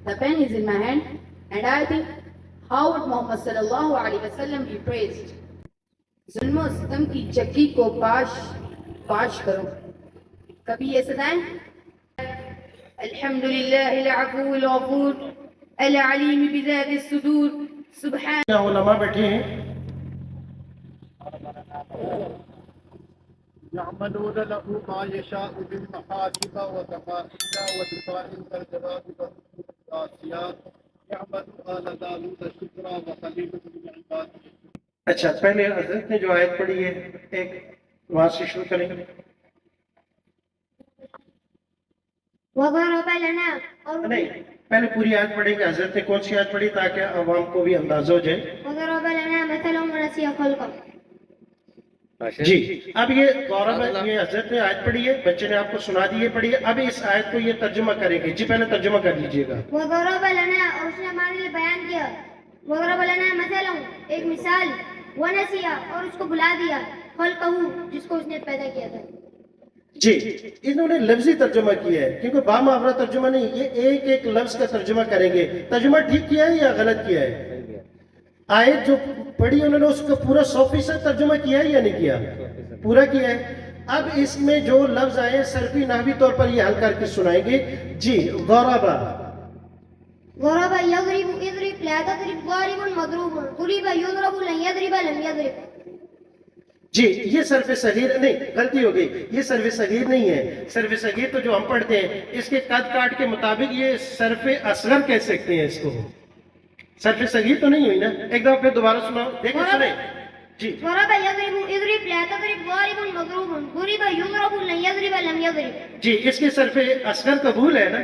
The pen is in my hand, and I think, how would Muhammad sallallahu alaihi wasallam be praised? ظلم و ستم کی چکی کو پاش کرو. کبھی یہ سدائیں الحمد للہ العفو الغفور العلیم بذات الصدور سبحان. علماء بیٹھے ہیں. يعملون له ما يشاء من محاريب وتماثيل ودفاع كالجواب والراسيات يعمل آل داود شكرا وقليل من عباده. اچھا، پہلے حضرت نے جو آیت پڑھی ہے ایک وہاں سے شروع کریں گے. وضرب لنا اور نہیں، پہلے پوری آیت پڑھیں گے. حضرت نے کون سی آیت پڑھی تاکہ عوام کو بھی اندازہ ہو جائے. وضرب لنا مثلا ونسي خلقه. جی، اب یہ غورب یہ حضرت نے آیت پڑھی ہے، بچے نے آپ کو سنا دی ہے پڑھی ہے. اب اس آیت کو یہ ترجمہ کریں گے. جی پہلے ترجمہ کر لیجئے گا. وضرب لنا اور اس نے ہمارے لیے بیان کیا. وضرب لنا مثلا ایک مثال، ونسي اور اس کو بھلا دیا، خلقه جس کو اس نے پیدا کیا تھا. جی، انہوں نے لفظی ترجمہ کیا ہے کیونکہ با محاورہ ترجمہ نہیں، یہ ایک ایک لفظ کا ترجمہ کریں گے. ترجمہ ٹھیک کیا ہے یا غلط کیا ہے؟ آیت جو پڑھی انہوں نے اس کا پورا 100% ترجمہ کیا ہے یا نہیں کیا؟ پورا کیا ہے. اب اس میں جو لفظ آئے صرفی نحوی طور پر یہ حل کر کے سنائیں گے. جی، ضرب ضرب يضرب اضرب لا تضرب ضارب مضروب ضرب يضرب لن يضرب لم يضرب. جی، یہ صرف صغیر نہیں، غلطی ہو گئی، یہ صرف صغیر نہیں ہے. صرف صغیر تو جو ہم پڑھتے ہیں اس کے قد کاٹ کے مطابق یہ صرف اصغر کہہ سکتے ہیں اس کو. صرف صغیر تو نہیں ہوئی نا. ایک دفعہ پھر دوبارہ سناؤ، دیکھیں سنیں. جی، ضرب يضرب اضرب لا تضرب ضارب مضروب ضرب يضرب لن يضرب لم يضرب. جی، اس کے صرف اصغر قبول ہے نا.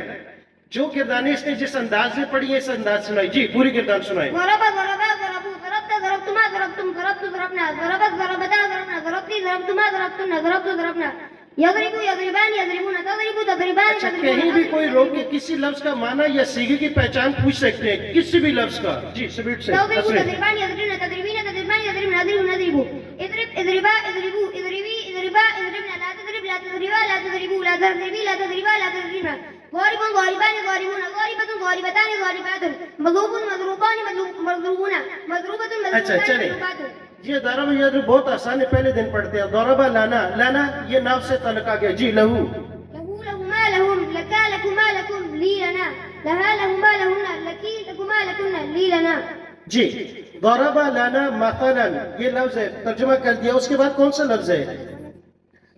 جو کردانیں اس نے جس انداز میں پڑھی ہے اس انداز سنائی. جی، پوری کردان سنائیں. ضرب ضربا ضربوا ضربت ضربتما ضربتم ضربت ضربنا ضربت ضربتا ضربنا ضربتي ضربتما ضربتن ضربت ضربنا. يضرب يضربان يضربون تضرب تضربان اچھا، کہیں بھی کوئی روک کے کسی لفظ کا معنی یا صیغے کی پہچان پوچھ سکتے ہیں کسی بھی لفظ کا. جی، سبیٹ سے تضرب تضربان يضربن تضربين تضربان يضربن نضرب نضرب اضرب اضربا اضربوا اضربي اضربا اضربنا لا تضرب لا تضربا لا تضربوا لا تضربي لا تضربا لا تضربنا. ضارب ضاربان ضاربون ضاربة ضاربتان ضاربات مضروب مضروبان مضروبون مضروبة اچھا چلیں. مضروبات. یہ ضرب یہ بہت آسان ہے، پہلے دن پڑھتے ہیں. ضرب لانا، لانا یہ ناف سے تعلق آ گیا. جی، لہو له لهما لهم لكا لكما لكم لي لنا لها لهما لهن لكي لكما لكن لي لنا. جی، ضرب لانا مثلا یہ لفظ ہے، ترجمہ کر دیا. اس کے بعد کون سا لفظ ہے؟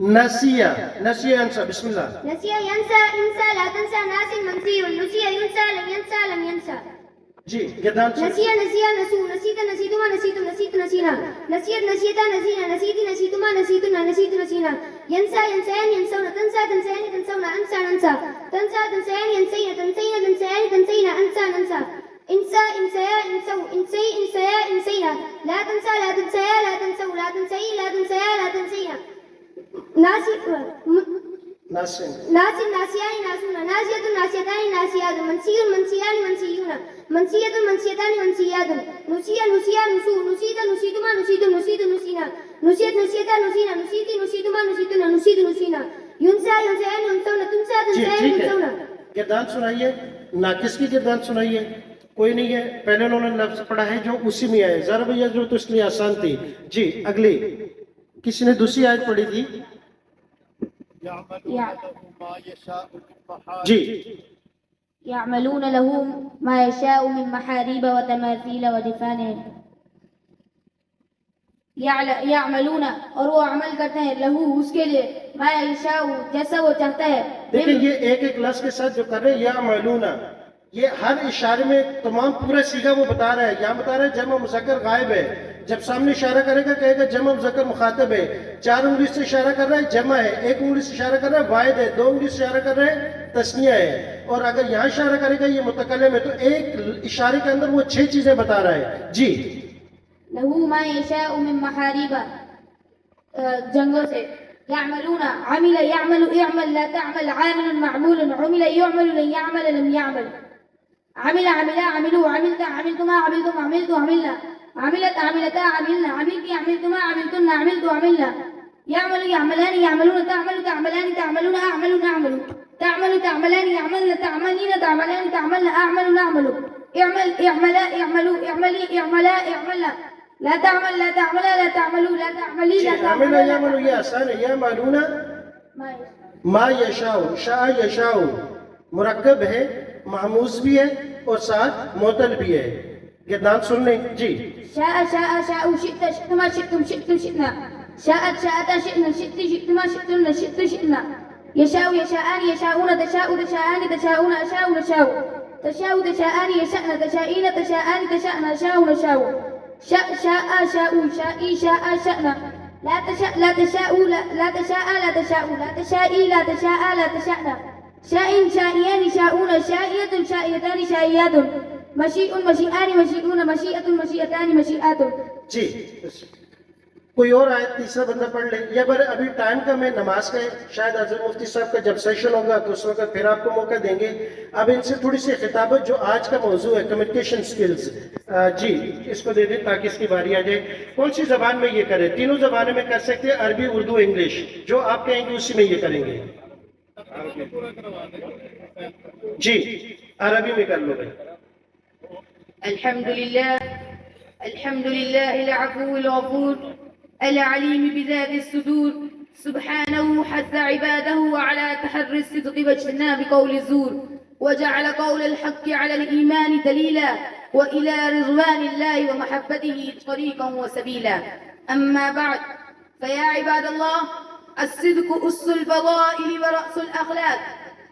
نسیہ. نسیہ انسا. بسم اللہ. نسي ينسى انسى لا تنسى ناس منسي نسي ينسى لم ينسى لم ينسى. جی، گردان سے نسي نسي نسو نسيت نسيتما نسيت نسيت نسينا نسيت نسيتا نسينا نسيت نسيتما نسيتنا نسيت نسينا. ينسى ينسيان ينسون تنسى تنسيان تنسون انسى ننسى تنسى تنسيان ينسين تنسين تنسيان تنسينا انسى ننسى. انسى انسيا انسو انسي انسيا انسينا لا تنسى لا تنسيا لا تنسوا لا تنسي لا تنسيا لا تنسينا. ناسي ناسن. ناس ناسيان ناسون ناسية ناسيتان ناسيات منسي منسيان منسيون منسية منسيتان منسيات. نسيا نسيا نسو نسيت نسيتما نسيت نسيت نسينا نسيت نسيتا نسينا نسيت نسيتما نسيتنا نسيت نسينا. ينسى ينسيان ينسون تنسى جی، تنسيان ٹھیک ہے. ينسون. گردان سنائیے. ناقص کی گردان سنائیے. کوئی نہیں ہے، پہلے انہوں نے لفظ پڑھا ہے جو اسی میں آئے. ضرب یضرب تو اس لیے آسان تھی. جی، اگلی کسی نے دوسری آیت پڑھی تھی. يعملون له ما يشاء من محاريب. جی، يعملون له ما يشاء من محاريب وتماثيل ودفان. يعملون اور وہ عمل کرتے ہیں لہو اس کے لیے ما يشاء جیسا وہ چاہتا ہے. دیکھیں یہ ایک ایک لفظ کے ساتھ جو کر رہے ہیں یعملون، یہ ہر اشارے میں تمام پورا سیگا وہ بتا رہا ہے. یہاں بتا رہا ہے جمع مذکر غائب ہے. جب سامنے اشارہ کرے گا کہے گا جمع مذکر مخاطب ہے. 4 انگلی سے اشارہ کر رہا ہے جمع ہے. 1 انگلی سے اشارہ کر رہا ہے واحد ہے. 2 انگلی سے اشارہ کر رہا ہے تثنیہ ہے. اور اگر یہاں اشارہ کرے گا یہ متکلم ہے. تو ایک اشارے کے اندر وہ 6 چیزیں بتا رہا ہے. جی، له ما يشاء من محاريب جنگوں سے. يعملون عمل يعمل اعمل لا تعمل عامل معمول عمل يعمل لن يعمل لم يعمل. عمل عملا عملوا عملت عملتما عملتم عملت عملنا عملت عملتا عملنا عملت عملتما عملتن عملت عملنا. يعمل يعملان يعملون تعمل تعملان تعملون أعمل نعمل. تعمل تعملان يعملن تعملين تعملان تعملن أعمل نعمل اعمل اعملا اعملوا اعملي اعملا اعملنا لا تعمل لا تعملا لا تعملوا لا تعملي جی لا عامل تعملا لا یعمل یہ آسان ہے. یعملون ما يشاء. ما یشاء شاء یشاء مرکب ہے, محموز بھی ہے اور ساتھ معطل بھی ہے. گردان سن لیں جی. شاء شاء شاء شئت شئت ما شئتم شئتم شئنا شاءت شاءت شئنا شئت شئت ما شئتم شئت شئنا يشاء يشاءان يشاءون تشاء تشاءان تشاءون أشاء نشاء تشاء تشاءان يشاءن تشائين تشاءان تشاءن أشاء نشاء شاء شاء شاء شائي شاء شأنا لا تشاء لا تشاء لا تشاء لا تشاء لا تشائي لا تشاء لا تشأنا شاء شائيان شاءون شائية شائيتان شائيات مشيء مشيئان مشيئون مشيئة مشيئتان مشيئات. جی کوئی اور آیت تیسرا بندہ پڑھ لے. یا بر ابھی ٹائم کا میں نماز کا ہے, شاید حضرت مفتی صاحب کا جب سیشن ہوگا تو اس وقت پھر آپ کو موقع دیں گے. اب ان سے تھوڑی سی خطابت جو آج کا موضوع ہے کمیونیکیشن سکلز, جی اس کو دے دیں تاکہ اس کی باری آ جائے. کون سی زبان میں یہ کریں؟ تینوں زبانوں میں کر سکتے ہیں, عربی اردو انگلش. جو آپ کہیں گے اسی میں یہ کریں گے. جی عربی میں کر لو بھائی. الحمد لله العفو الغفور العليم بذات الصدور سبحانه حث عباده على تحري الصدق واجتناب قول الزور وجعل قول الحق على الإيمان دليلا وإلى رضوان الله ومحبته طريقا وسبيلا. أما بعد فيا عباد الله الصدق أس الفضائل ورأس الأخلاق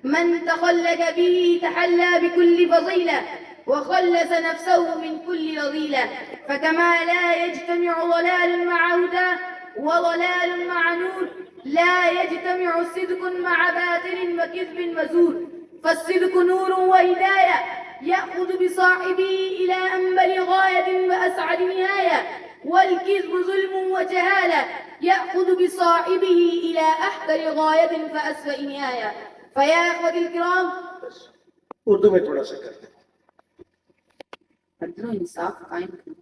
من تخلق به تحلى بكل فضيلة وخلص نفسه من كل رذيلة. فكما لا يجتمع ضلال مع هدى وضلال مع نور لا يجتمع صدق مع باطل وكذب وزور. فالصدق نور وهداية يأخذ بصاحبه إلى أنبل غاية وأسعد نهاية, والكذب ظلم وجهالة يأخذ بصاحبه إلى أحقر غاية فأسوأ نهاية. فيا إخوتي الكرام اردو میں تھوڑا سا کرتے ہیں. عدل و انصاف قائم کرو,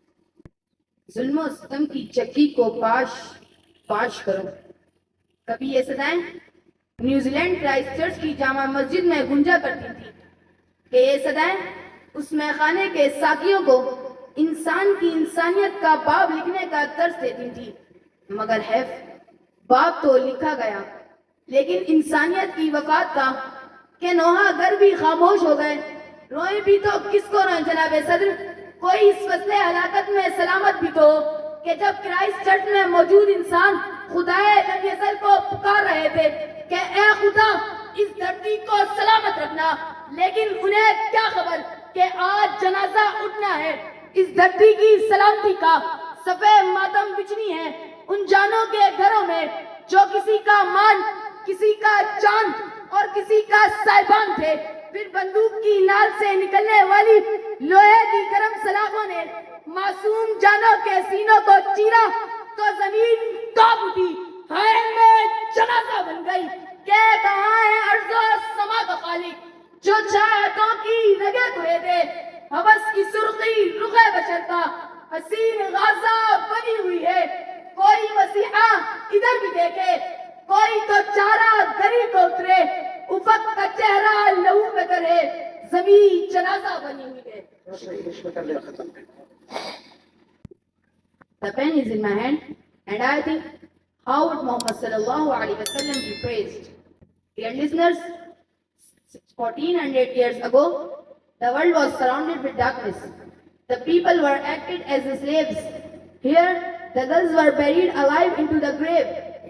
ظلم و ستم کی چکی کو پاش کرو. کبھی یہ صدائیں نیوزی لینڈ کرائسٹ چرچ کی جامع مسجد میں گونجا کرتی تھی کہ یہ صدائیں اس میخانے کے ساقیوں کو انسان کی انسانیت کا باب لکھنے کا طرز دیتی تھی. مگر حیف باب تو لکھا گیا لیکن انسانیت کی وفات کا کہ نوحہ گر بھی خاموش ہو گئے. روئیں بھی تو کس کو روئیں جناب صدر, کوئی اس فصل ہلاکت میں سلامت بھی تو کہ جب کرائسٹ چرچ میں موجود انسان خدائے لم یزل کو پکار رہے تھے کہ اے خدا اس دھرتی کو سلامت رکھنا, لیکن انہیں کیا خبر کہ آج جنازہ اٹھنا ہے. اس دھرتی کی سلامتی کا صفے ماتم بچھنی ہے ان جانوں کے گھروں میں جو کسی کا مان, کسی کا چاند اور کسی کا سائبان تھے. پھر بندوق کی نال سے نکلنے والی لوہے کی گرم سلاخوں نے معصوم جانوں کے سینوں کو چیرا تو زمین کانپ اٹھی, ہائے میں جنازہ بن گئی کہ کہاں ہے ارض و سما کا خالق جو چاہتوں کی رگیں کھوئے دے. حوث کی سرخی رخ بشر کا حسین غازہ بنی ہوئی ہے. کوئی مسیحا ادھر بھی دیکھے, کوئی تو چارہ گری کو اترے, افق کا چہرہ لہو میں کرے, زمین جنازہ بنی ہوئی ہے. The pen is in my hand and I think how would Muhammad sallallahu alaihi wasallam be praised. Dear listeners, 1400 years ago, the world was surrounded with darkness. The people were acted as slaves. Here, the girls were buried alive into the grave,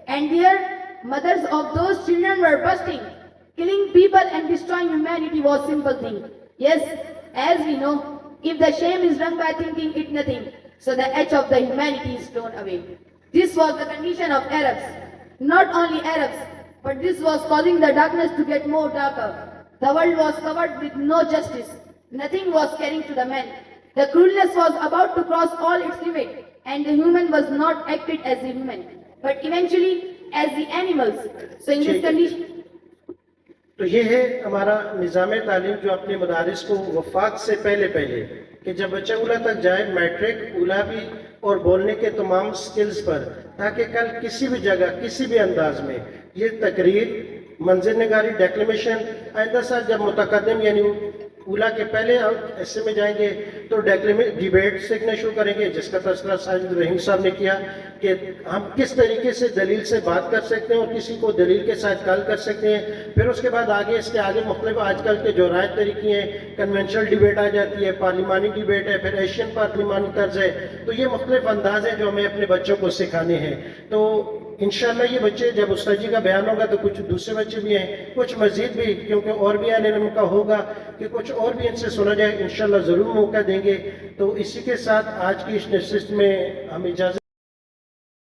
and here, mothers of those children were bursting. Killing people and destroying humanity was simple thing. Yes, as we know, if the shame is done by thinking it nothing, so the edge of the humanity is thrown away. This was the condition of Arabs. Not only Arabs, but this was causing the darkness to get more darker. The world was covered with no justice. Nothing was caring to the men. The cruelness was about to cross all its limit, and the human was not acted as the human, but eventually as the animals. So in this condition, تو یہ ہے ہمارا نظام تعلیم جو اپنے مدارس کو وفات سے پہلے کہ جب بچہ اولا تک جائے, میٹرک اولا بھی اور بولنے کے تمام سکلز پر, تاکہ کل کسی بھی جگہ کسی بھی انداز میں یہ تقریر منظر نگاری ڈیکلیمیشن آئندہ سال جب متقدم یعنی اولا کے پہلے حصے میں جائیں گے تو ڈیبیٹ سیکھنا شروع کریں گے، جس کا تذکرہ ساجد رحیم صاحب نے کیا کہ ہم کس طریقے سے دلیل سے بات کر سکتے ہیں اور کسی کو دلیل کے ساتھ کال کر سکتے ہیں. پھر اس کے بعد آگے اس کے آگے مختلف آج کل کے جو رائے طریقے ہیں، کنونشنل ڈیبیٹ آ جاتی ہے، پارلیمانی ڈیبیٹ ہے، پھر ایشین پارلیمانی طرز ہے. تو یہ مختلف انداز ہیں جو ہمیں اپنے بچوں کو سکھانے ہیں. تو انشاءاللہ یہ بچے جب استاد جی کا بیان ہوگا تو کچھ دوسرے بچے بھی ہیں، کچھ مزید بھی، کیونکہ اور بھی اہل علم کا ہوگا کہ کچھ اور بھی ان سے سنا جائے، انشاءاللہ ضرور موقع دیں گے. تو اسی کے ساتھ آج کی اس نشست میں ہم اجازت